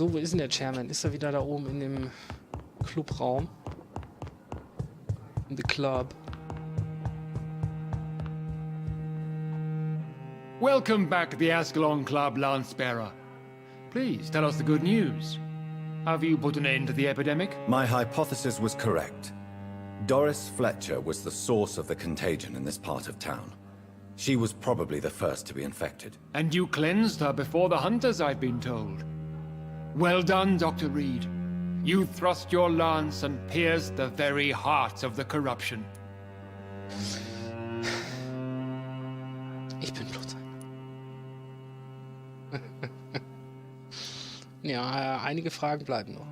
So, wo ist denn der Chairman? Ist er wieder da oben in dem Clubraum? In the club. Welcome back to the Ascalon Club, Lance-Bearer. Please, tell us the good news. Have you put an end to the epidemic? My hypothesis was correct. Doris Fletcher was the source of the contagion in this part of town. She was probably the first to be infected. And you cleansed her before the hunters, I've been told. Well done, Dr. Reed. You thrust your lance and pierced the very heart of the corruption. Ich bin Blut. Ja, einige Fragen bleiben noch.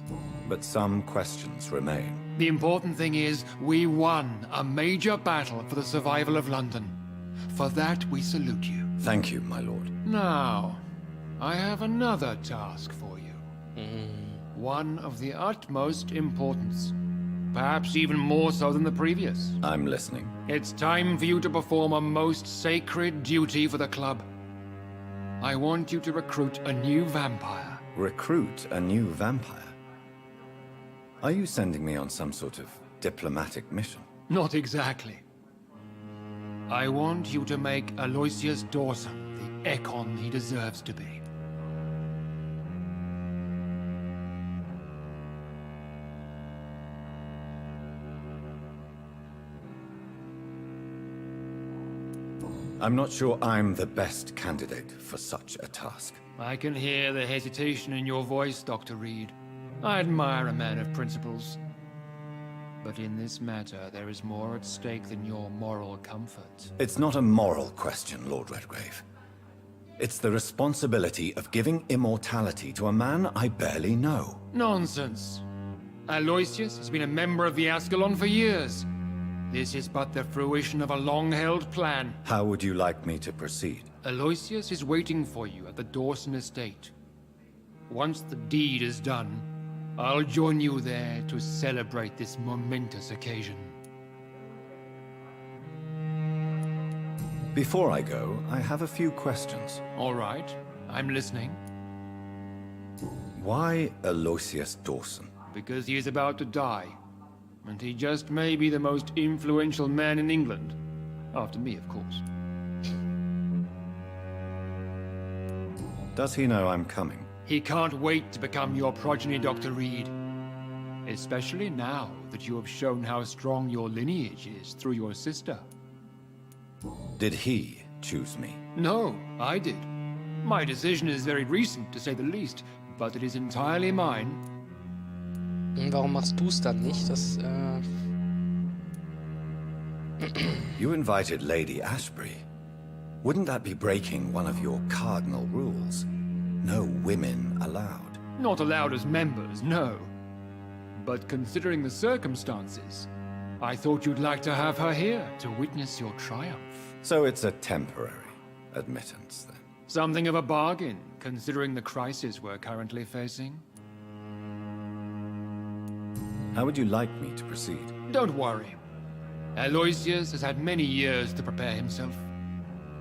But some questions remain. The important thing is, we won a major battle for the survival of London. For that, we salute you. Thank you, my lord. Now, I have another task for you. One of the utmost importance. Perhaps even more so than the previous. I'm listening. It's time for you to perform a most sacred duty for the club. I want you to recruit a new vampire. Recruit a new vampire? Are you sending me on some sort of diplomatic mission? Not exactly. I want you to make Aloysius Dawson the Ekon he deserves to be. I'm not sure I'm the best candidate for such a task. I can hear the hesitation in your voice, Dr. Reed. I admire a man of principles. But in this matter, there is more at stake than your moral comfort. It's not a moral question, Lord Redgrave. It's the responsibility of giving immortality to a man I barely know. Nonsense. Aloysius has been a member of the Ascalon for years. This is but the fruition of a long-held plan. How would you like me to proceed? Aloysius is waiting for you at the Dawson estate. Once the deed is done, I'll join you there to celebrate this momentous occasion. Before I go, I have a few questions. All right, I'm listening. Why Aloysius Dawson? Because he is about to die. And he just may be the most influential man in England. After me, of course. Does he know I'm coming? He can't wait to become your progeny, Dr. Reed. Especially now that you have shown how strong your lineage is through your sister. Did he choose me? No, I did. My decision is very recent, to say the least, but it is entirely mine. Warum machst du es dann nicht? You invited Lady Ashbury. Wouldn't that be breaking one of your cardinal rules? No women allowed. Not allowed as members, no. But considering the circumstances, I thought you'd like to have her here to witness your triumph. So it's a temporary admittance, then? Something of a bargain, considering the crisis we're currently facing. How would you like me to proceed? Don't worry. Aloysius has had many years to prepare himself.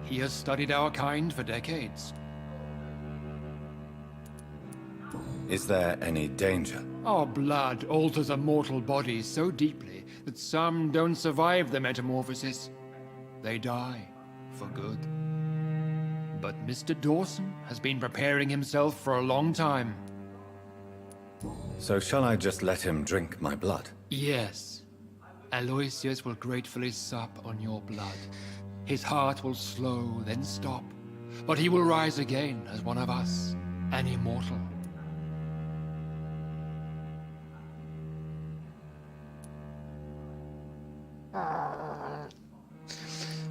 He has studied our kind for decades. Is there any danger? Our blood alters a mortal body so deeply that some don't survive the metamorphosis. They die for good. But Mr. Dawson has been preparing himself for a long time. So shall I just let him drink my blood? Yes. Aloysius will gratefully sup on your blood. His heart will slow, then stop. But he will rise again as one of us, an immortal. Oh,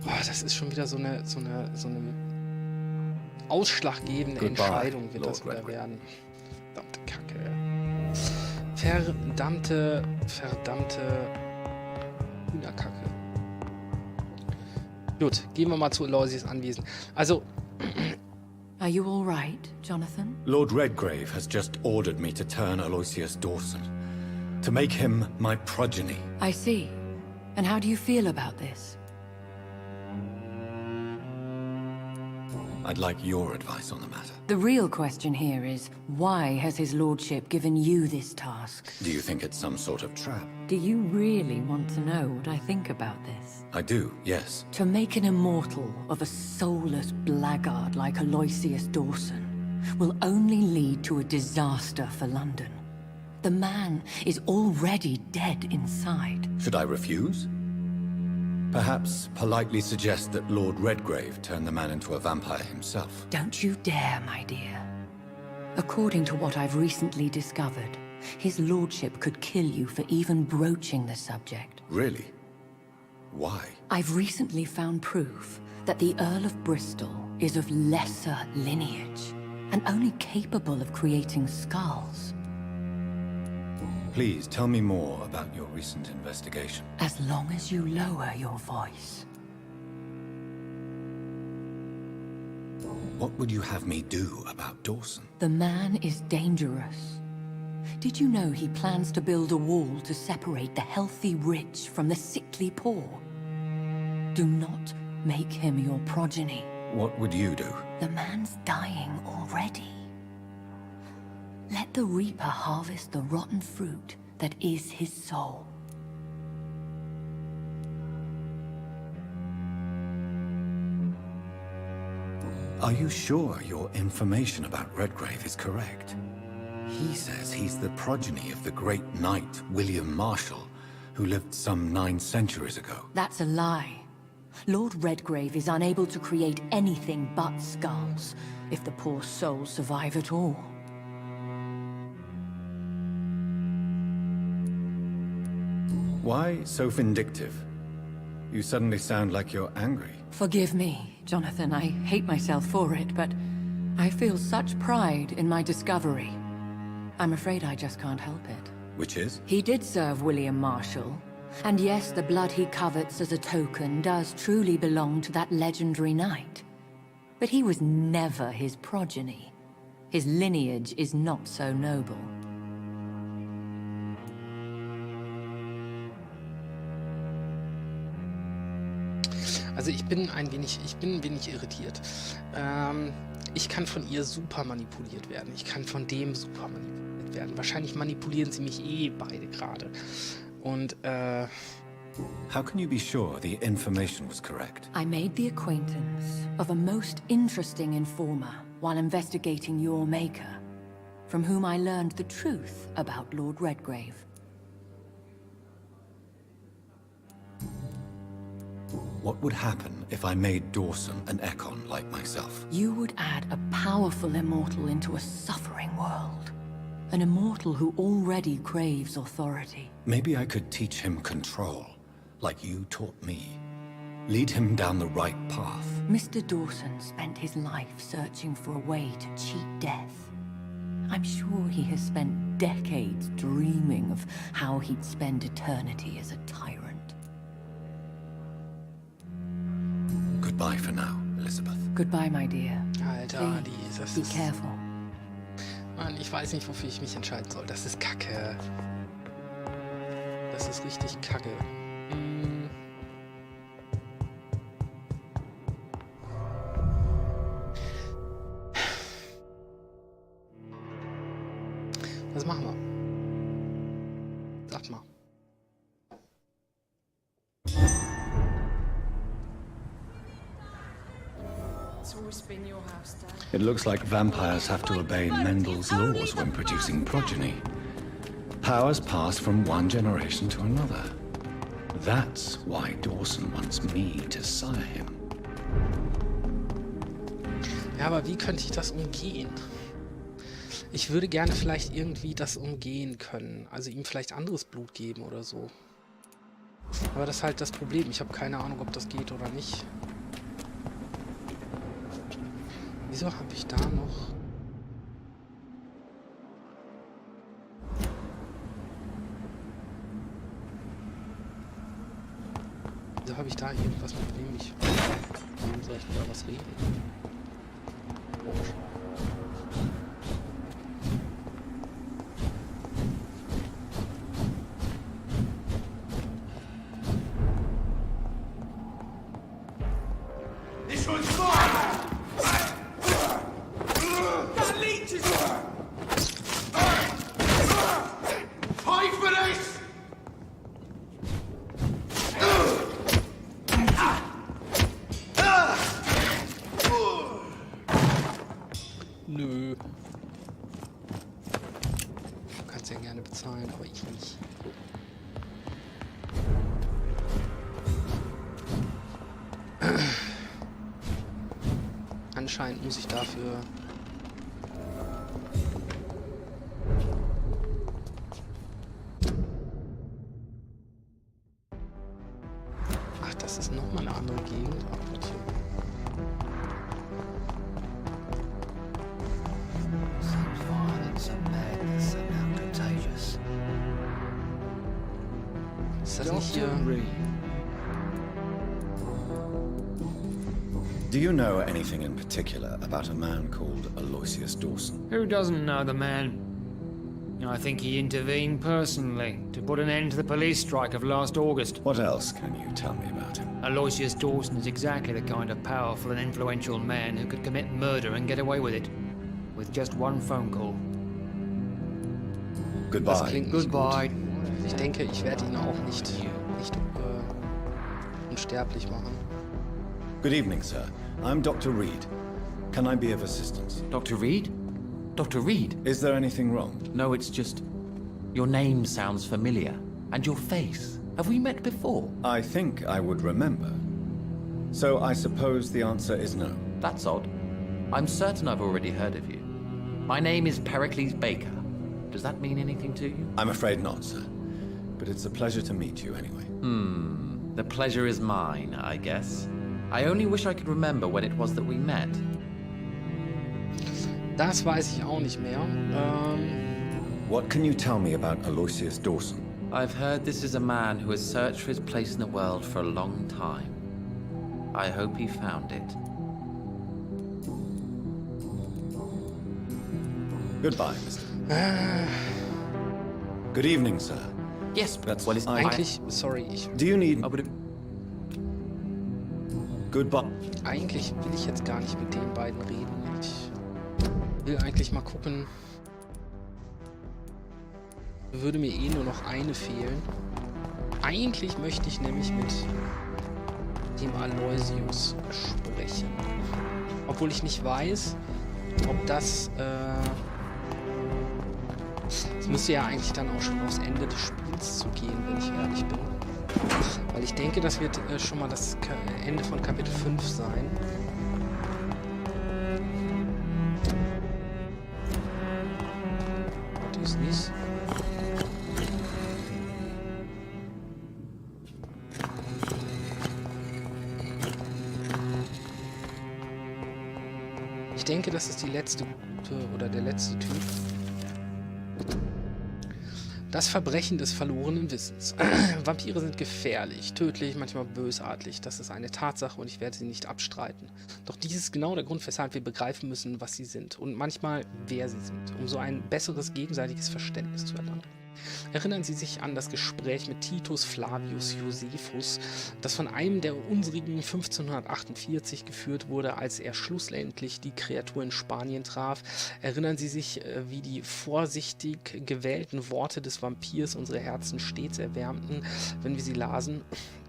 das ist schon wieder so eine ausschlaggebende Entscheidung wird das wieder werden. Verdammte Kacke. Verdammte Hühnerkacke. Gut, gehen wir mal zu Aloysius Anwesen. Also... Are you all right, Jonathan? Lord Redgrave has just ordered me to turn Aloysius Dawson. To make him my progeny. I see. And how do you feel about this? I'd like your advice on the matter. The real question here is, why has his lordship given you this task? Do you think it's some sort of trap? Do you really want to know what I think about this? I do, yes. To make an immortal of a soulless blackguard like Aloysius Dawson will only lead to a disaster for London. The man is already dead inside. Should I refuse? Perhaps politely suggest that Lord Redgrave turned the man into a vampire himself. Don't you dare, my dear. According to what I've recently discovered, his lordship could kill you for even broaching the subject. Really? Why? I've recently found proof that the Earl of Bristol is of lesser lineage and only capable of creating skulls. Please tell me more about your recent investigation. As long as you lower your voice. What would you have me do about Dawson? The man is dangerous. Did you know he plans to build a wall to separate the healthy rich from the sickly poor? Do not make him your progeny. What would you do? The man's dying already. Let the Reaper harvest the rotten fruit that is his soul. Are you sure your information about Redgrave is correct? He says he's the progeny of the great knight William Marshall, who lived some 9 centuries ago. That's a lie. Lord Redgrave is unable to create anything but skulls, if the poor souls survive at all. Why so vindictive? You suddenly sound like you're angry. Forgive me, Jonathan. I hate myself for it, but I feel such pride in my discovery. I'm afraid I just can't help it. Which is? He did serve William Marshall. And yes, the blood he covets as a token does truly belong to that legendary knight. But he was never his progeny. His lineage is not so noble. Also ich bin ein wenig irritiert. Ich kann von ihr super manipuliert werden. Ich kann von dem super manipuliert werden. Wahrscheinlich manipulieren sie mich eh beide gerade. Und How can you be sure the information was correct? I made the acquaintance of a most interesting informer while investigating your maker, from whom I learned the truth about Lord Redgrave. What would happen if I made Dawson an Ekon like myself? You would add a powerful immortal into a suffering world. An immortal who already craves authority. Maybe I could teach him control, like you taught me. Lead him down the right path. Mr. Dawson spent his life searching for a way to cheat death. I'm sure he has spent decades dreaming of how he'd spend eternity as a tyrant. Goodbye for now, Elizabeth. Goodbye, my dear. Alter, Please, das be ist... careful. Mann, ich weiß nicht, wofür ich mich entscheiden soll. Das ist Kacke. Das ist richtig Kacke. Was machen wir? Sag mal. It looks like vampires have to obey Mendel's laws when producing progeny. Powers pass from one generation to another. That's why Dawson wants me to sire him. Ja, aber wie könnte ich das umgehen? Ich würde gerne vielleicht irgendwie das umgehen können. Also ihm vielleicht anderes Blut geben oder so. Aber das ist halt das Problem. Ich habe keine Ahnung, ob das geht oder nicht. Wieso habe ich da noch... Wieso habe ich da irgendwas, mit wem ich... Mit wem soll ich da was reden? Nö. Du kannst ja gerne bezahlen, aber ich nicht. Anscheinend muss ich dafür... Ach, das ist nochmal eine andere Gegend. Ach, Gottchen. Ist das nicht hier... Do you know anything in particular about a man called Aloysius Dawson? Who doesn't know the man? I think he intervened personally to put an end to the police strike of last August. What else can you tell me about him? Aloysius Dawson is exactly the kind of powerful and influential man who could commit murder and get away with it. With just one phone call. Das Goodbye. klingt nicht Goodbye. gut. Ich denke, ich werde ihn auch nicht unsterblich machen. Good evening, sir. I'm Dr. Reed. Can I be of assistance? Dr. Reed? Dr. Reed? Is there anything wrong? No, it's just... Your name sounds familiar. And your face. Have we met before? I think I would remember. So I suppose the answer is no. That's odd. I'm certain I've already heard of you. My name is Pericles Baker. Does that mean anything to you? I'm afraid not, sir. But it's a pleasure to meet you anyway. The pleasure is mine, I guess. I only wish I could remember when it was that we met. Das weiß ich auch nicht mehr. What can you tell me about Aloysius Dawson? I've heard this is a man who has searched for his place in the world for a long time. I hope he found it. Goodbye, Mr. Good evening, sir. Yes, That's well, it's Eigentlich, sorry, Do you need... I would have... Goodbye. eigentlich will ich jetzt gar nicht mit den beiden reden. Ich will eigentlich mal gucken. Würde mir eh nur noch eine fehlen. Eigentlich möchte ich nämlich mit dem Aloysius sprechen. Obwohl ich nicht weiß, ob das... Es müsste ja eigentlich dann auch schon aufs Ende des Spiels zu gehen, wenn ich ehrlich bin. Weil ich denke, das wird schon mal das Ende von Kapitel 5 sein. What is this? Ich denke, das ist die letzte gute oder der letzte Typ. Das Verbrechen des verlorenen Wissens. Vampire sind gefährlich, tödlich, manchmal bösartig. Das ist eine Tatsache und ich werde sie nicht abstreiten. Doch dies ist genau der Grund, weshalb wir begreifen müssen, was sie sind und manchmal, wer sie sind, um so ein besseres gegenseitiges Verständnis zu erlangen. Erinnern Sie sich an das Gespräch mit Titus Flavius Josephus, das von einem der unsrigen 1548 geführt wurde, als er schlussendlich die Kreatur in Spanien traf. Erinnern Sie sich, wie die vorsichtig gewählten Worte des Vampirs unsere Herzen stets erwärmten, wenn wir sie lasen?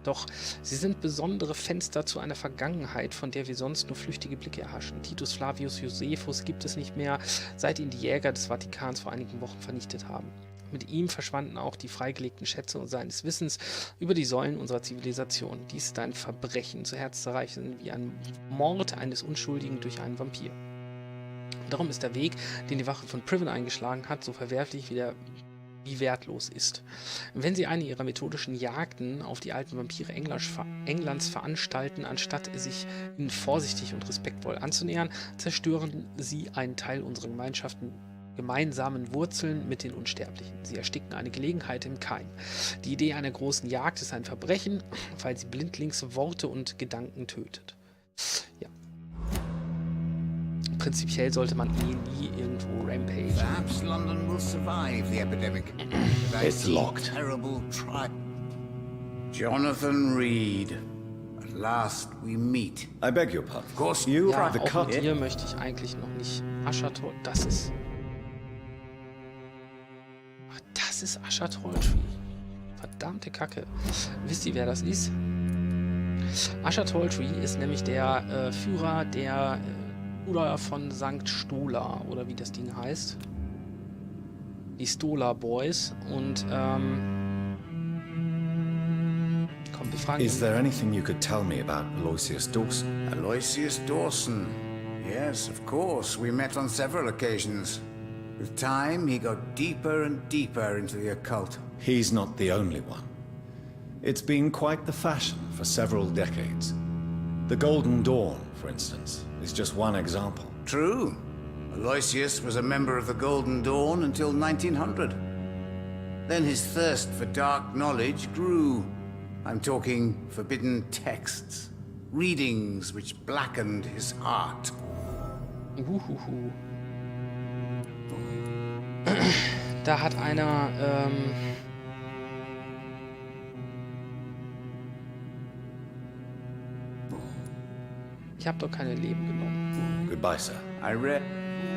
Doch sie sind besondere Fenster zu einer Vergangenheit, von der wir sonst nur flüchtige Blicke erhaschen. Titus Flavius Josephus gibt es nicht mehr, seit ihn die Jäger des Vatikans vor einigen Wochen vernichtet haben. Mit ihm verschwanden auch die freigelegten Schätze seines Wissens über die Säulen unserer Zivilisation. Dies ist ein Verbrechen, so herzzerreißend wie ein Mord eines Unschuldigen durch einen Vampir. Darum ist der Weg, den die Wache von Priven eingeschlagen hat, so verwerflich wie wertlos ist. Wenn sie eine ihrer methodischen Jagden auf die alten Vampire Englands veranstalten, anstatt sich ihnen vorsichtig und respektvoll anzunähern, zerstören sie einen Teil unserer gemeinsamen Wurzeln mit den Unsterblichen. Sie ersticken eine Gelegenheit im Keim. Die Idee einer großen Jagd ist ein Verbrechen, weil sie blindlings Worte und Gedanken tötet. Ja. Prinzipiell sollte man nie irgendwo rampagen. Perhaps London will survive the epidemic. It's locked. Terrible Jonathan Reed. At last we meet. I beg your pardon. Of course, You Ja, are the auch mit cut. dir möchte ich eigentlich noch nicht. Aschertor, das ist... Ach, das ist Aschertor Tree. Verdammte Kacke. Wisst ihr, wer das ist? Aschertor Tree ist nämlich der Führer der Bruder von Sankt Stola, oder wie das Ding heißt. Die Stola Boys. Und, komm, wir fragen ihn. Is there anything you could tell me about Aloysius Dawson? Aloysius Dawson. Yes, of course. We met on several occasions. With time, he got deeper and deeper into the occult. He's not the only one. It's been quite the fashion for several decades. The Golden Dawn, for instance, is just one example. True. Aloysius was a member of the Golden Dawn until 1900. Then his thirst for dark knowledge grew. I'm talking forbidden texts. Readings which blackened his heart. Uhuhu. Da hat einer, ich habe doch keine Leben genommen. Goodbye, sir. I read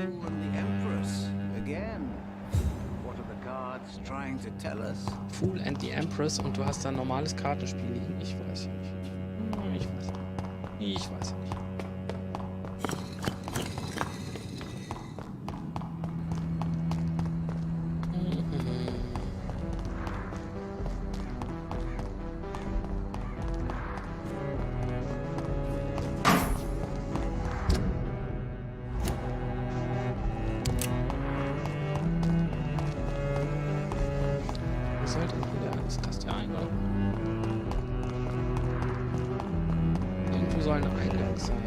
Fool and the Empress again. What are the cards trying to tell us? Fool and the Empress und du hast da ein normales Kartenspiel liegen? Ich weiß nicht. Ich weiß nicht. Ich weiß nicht. Ist das der Eingang? Irgendwo soll ein Eingang sein.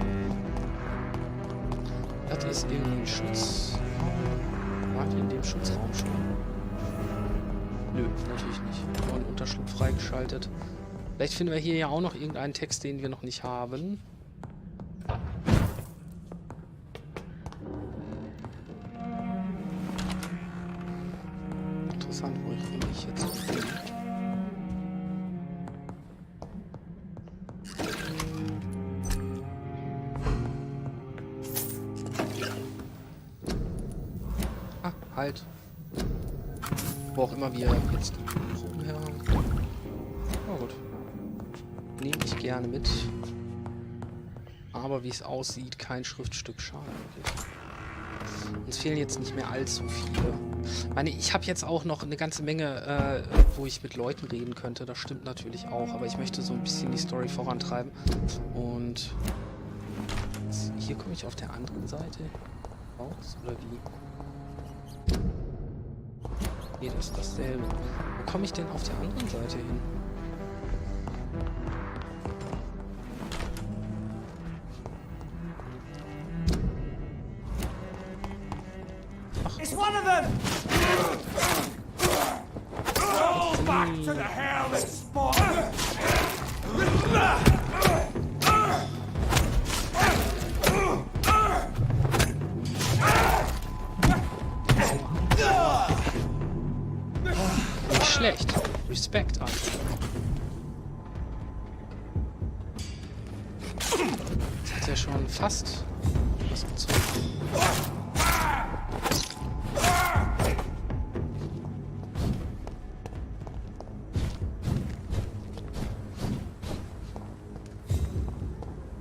Das ist irgendwie ein Schutz. Waren wir in dem Schutzraum schon? Nö, natürlich nicht. Nur ein Unterschlupf freigeschaltet. Vielleicht finden wir hier ja auch noch irgendeinen Text, den wir noch nicht haben. Interessant, wo ich jetzt bin. Ah, halt. Wo auch immer wir jetzt rumherhaben. Na gut. Nehme ich gerne mit. Aber wie es aussieht, kein Schriftstück. Schade. Uns fehlen jetzt nicht mehr allzu viele. Ich habe jetzt auch noch eine ganze Menge, wo ich mit Leuten reden könnte. Das stimmt natürlich auch. Aber ich möchte so ein bisschen die Story vorantreiben. Und hier komme ich auf der anderen Seite raus. Oder wie? Nee, das ist dasselbe. Wo komme ich denn auf der anderen Seite hin? Ach. It's one of them! Roll back to the hell that spawned! Nicht schlecht. Respekt, Alter. Das hat ja schon fast was gezogen.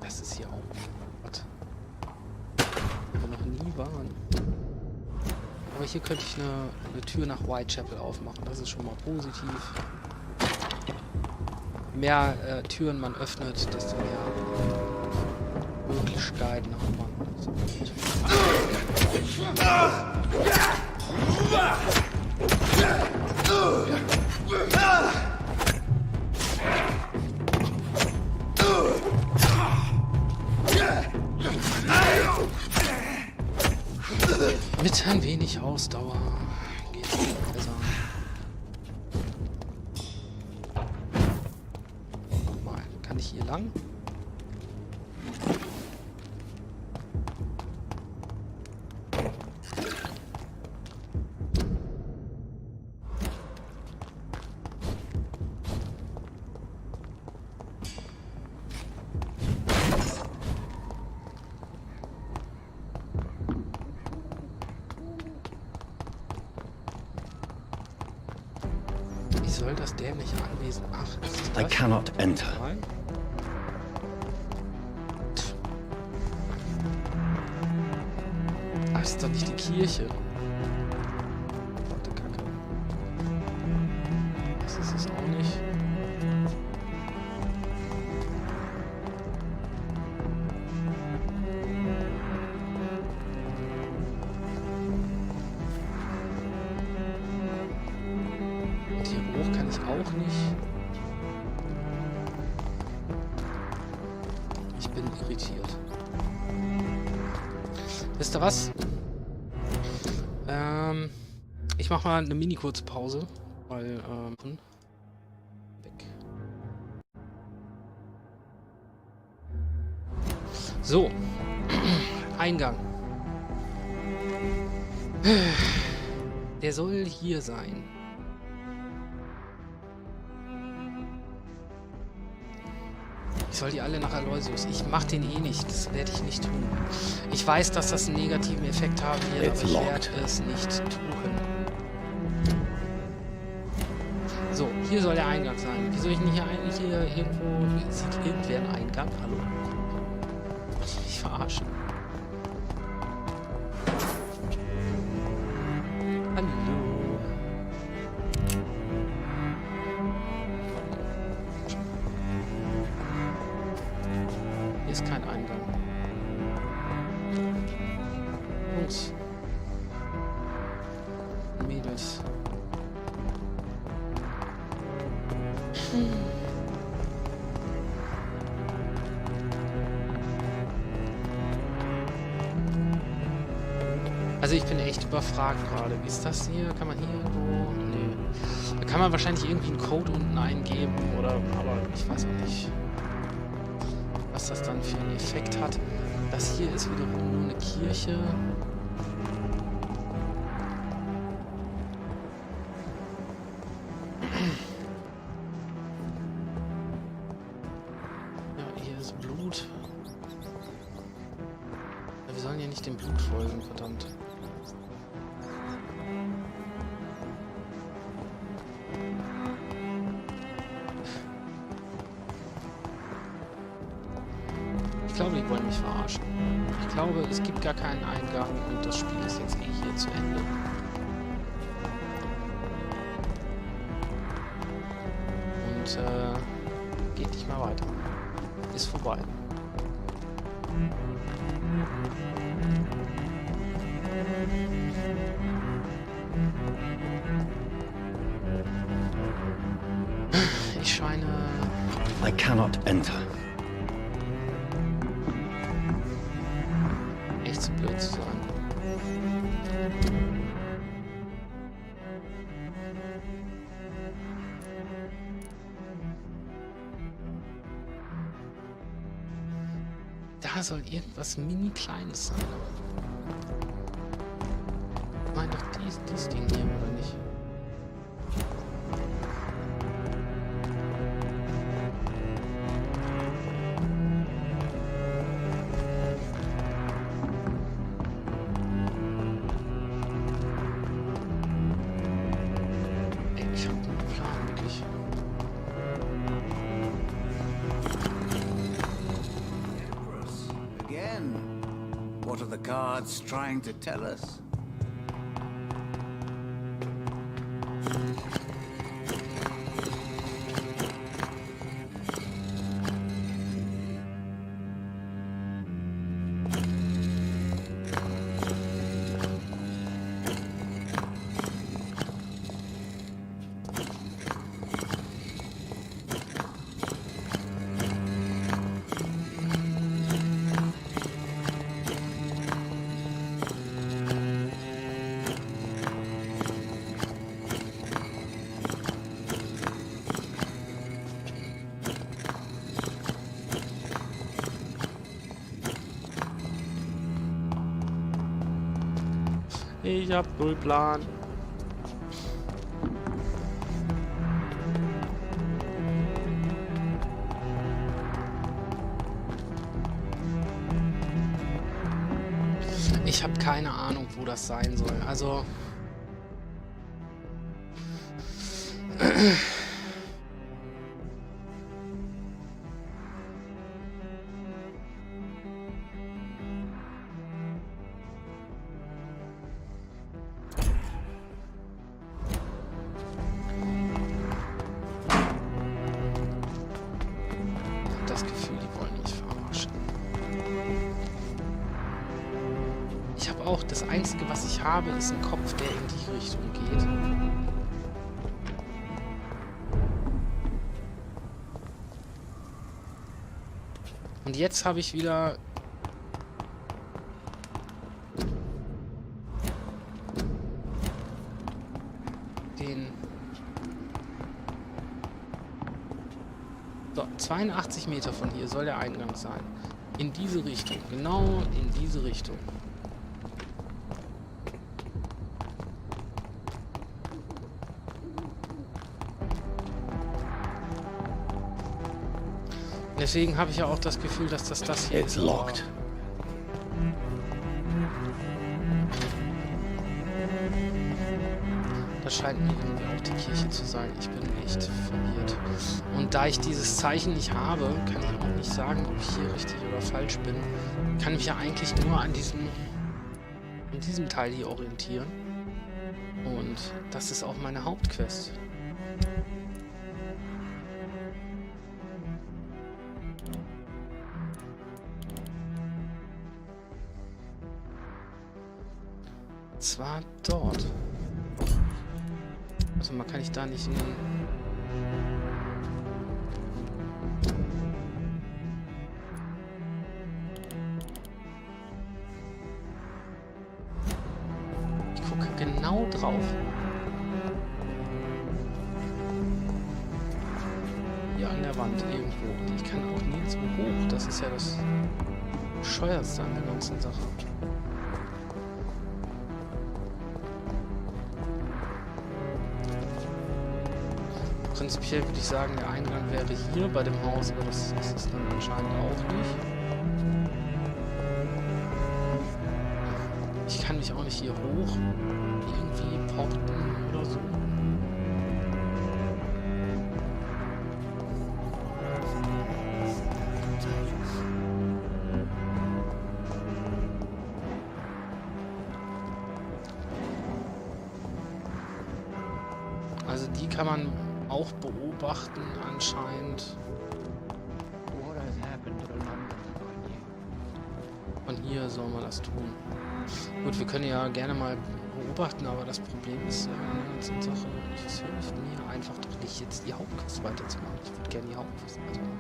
Das ist hier auch was. Wo wir noch nie waren. Aber hier könnte ich eine Tür nach Whitechapel aufmachen. Das ist schon mal positiv. Je mehr Türen man öffnet, desto mehr Möglichkeiten hat man. Mit ein wenig Ausdauer geht es besser. Nochmal, kann ich hier lang? Soll das dämliche Anwesen? Ach, ist das I cannot enter. Nein. ist doch nicht die Kirche. Verdammte Kacke. Das ist es auch nicht. Und hier hoch kann ich auch nicht. Ich bin irritiert. Wisst ihr was? Ich mach mal eine mini kurze Pause, weil weg. So. Eingang. Der soll hier sein. Ich soll die alle nach Aloysius. Ich mach den eh nicht. Das werde ich nicht tun. Ich weiß, dass das einen negativen Effekt haben wird, aber ich werde es nicht tun. So, hier soll der Eingang sein. Wie soll ich denn hier eigentlich irgendwo... Sieht irgendwer einen Eingang? Hallo? Ich mich verarschen. Hallo. Hier ist kein Eingang. Jungs. Mädels. Also ich bin echt überfragt gerade. Wie ist das hier? Kann man hier irgendwo... Nee. Da kann man wahrscheinlich irgendwie einen Code unten eingeben oder... Aber ich weiß auch nicht, was das dann für einen Effekt hat. Das hier ist wiederum nur eine Kirche. Ja, hier ist Blut. Ja, wir sollen ja nicht dem Blut folgen, verdammt. Ich glaube, die wollen mich verarschen. Ich glaube, es gibt gar keinen Eingang und das Spiel ist jetzt eh hier zu Ende. Und geht nicht mehr weiter. Ist vorbei. Ich scheine... I cannot enter. echt zu blöd zu sein. Da soll irgendwas mini kleines sein. Ich meine doch dieses Ding hier, oder nicht? Ey, ich hab einen Plan, wirklich. Again, what are the cards trying to tell us? Ich hab null Plan. Ich habe keine Ahnung, wo das sein soll. Also... Ich habe auch, das Einzige, was ich habe, ist ein Kopf, der in die Richtung geht. Und jetzt habe ich wieder... den... So, 82 Meter von hier soll der Eingang sein. In diese Richtung. Genau in diese Richtung. Deswegen habe ich ja auch das Gefühl, dass das hier It's ist. locked. Das scheint mir irgendwie auch die Kirche zu sein. Ich bin echt verwirrt. Und da ich dieses Zeichen nicht habe, kann ich auch nicht sagen, ob ich hier richtig oder falsch bin. Ich kann mich ja eigentlich nur an diesem Teil hier orientieren. Und das ist auch meine Hauptquest. Zwar dort. Also man kann ich da nicht in den... Ich gucke genau drauf. Hier an der Wand irgendwo. Und ich kann auch nirgendwo hoch. Das ist ja das Bescheuerste an der ganzen Sache. Prinzipiell würde ich sagen, der Eingang wäre hier bei dem Haus, aber das ist es dann anscheinend auch nicht. Ich kann mich auch nicht hier hoch irgendwie porten oder so. Also die kann man auch beobachten anscheinend. Von hier soll man das tun. Gut, wir können ja gerne mal beobachten, aber das Problem ist ja in der ganzen Sache, es hilft mir einfach doch nicht, jetzt die Hauptquest weiterzumachen. Ich würde gerne die Hauptquest weitermachen.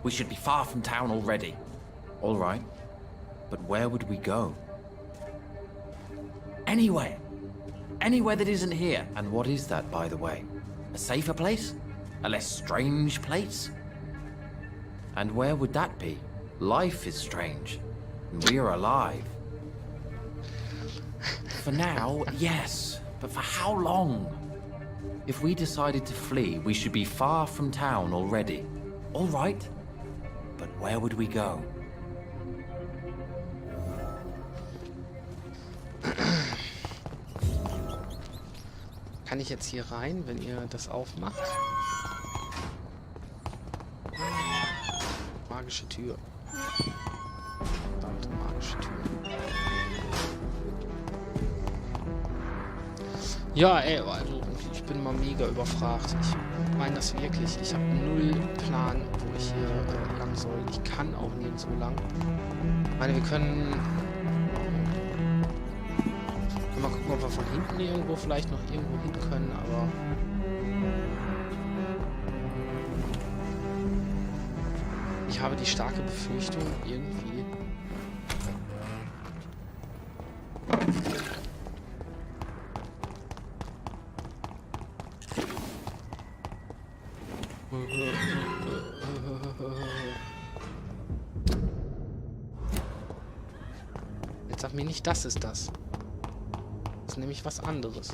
We should be far from town already. All right. But where would we go? Anywhere. Anywhere that isn't here. And what is that, by the way? A safer place? A less strange place? And where would that be? Life is strange. And we are alive. For now, yes. But for how long? If we decided to flee, we should be far from town already. All right. But where would we go? Kann ich jetzt hier rein, wenn ihr das aufmacht? Magische Tür. Verdammt, magische Tür. Ja, ey, also ich bin mal mega überfragt. Ich meine das wirklich. Ich habe null Plan, wo ich hier lang soll. Ich kann auch nirgendwo lang. Ich meine, wir können mal gucken, ob wir von hinten irgendwo vielleicht noch irgendwo hin können, aber ich habe die starke Befürchtung, irgendwie jetzt sag mir nicht, das ist das. Das ist nämlich was anderes.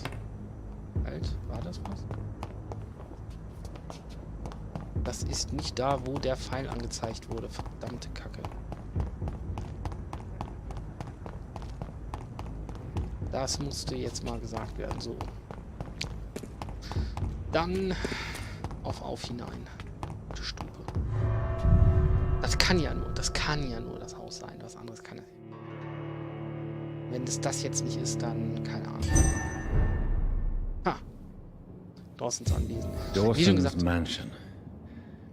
Halt, war das was? Das ist nicht da, wo der Pfeil angezeigt wurde. Verdammte Kacke. Das musste jetzt mal gesagt werden. So. Dann auf hinein. Die Stube. Das kann ja nur das Haus sein. Was anderes kann es nicht. Wenn es das jetzt nicht ist, dann keine Ahnung. Ha. Dawsons Anwesen. Wie schon Dawson's gesagt. mansion.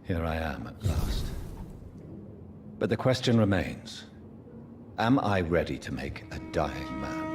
Here I am at last. But the question remains. Am I ready to make a dying man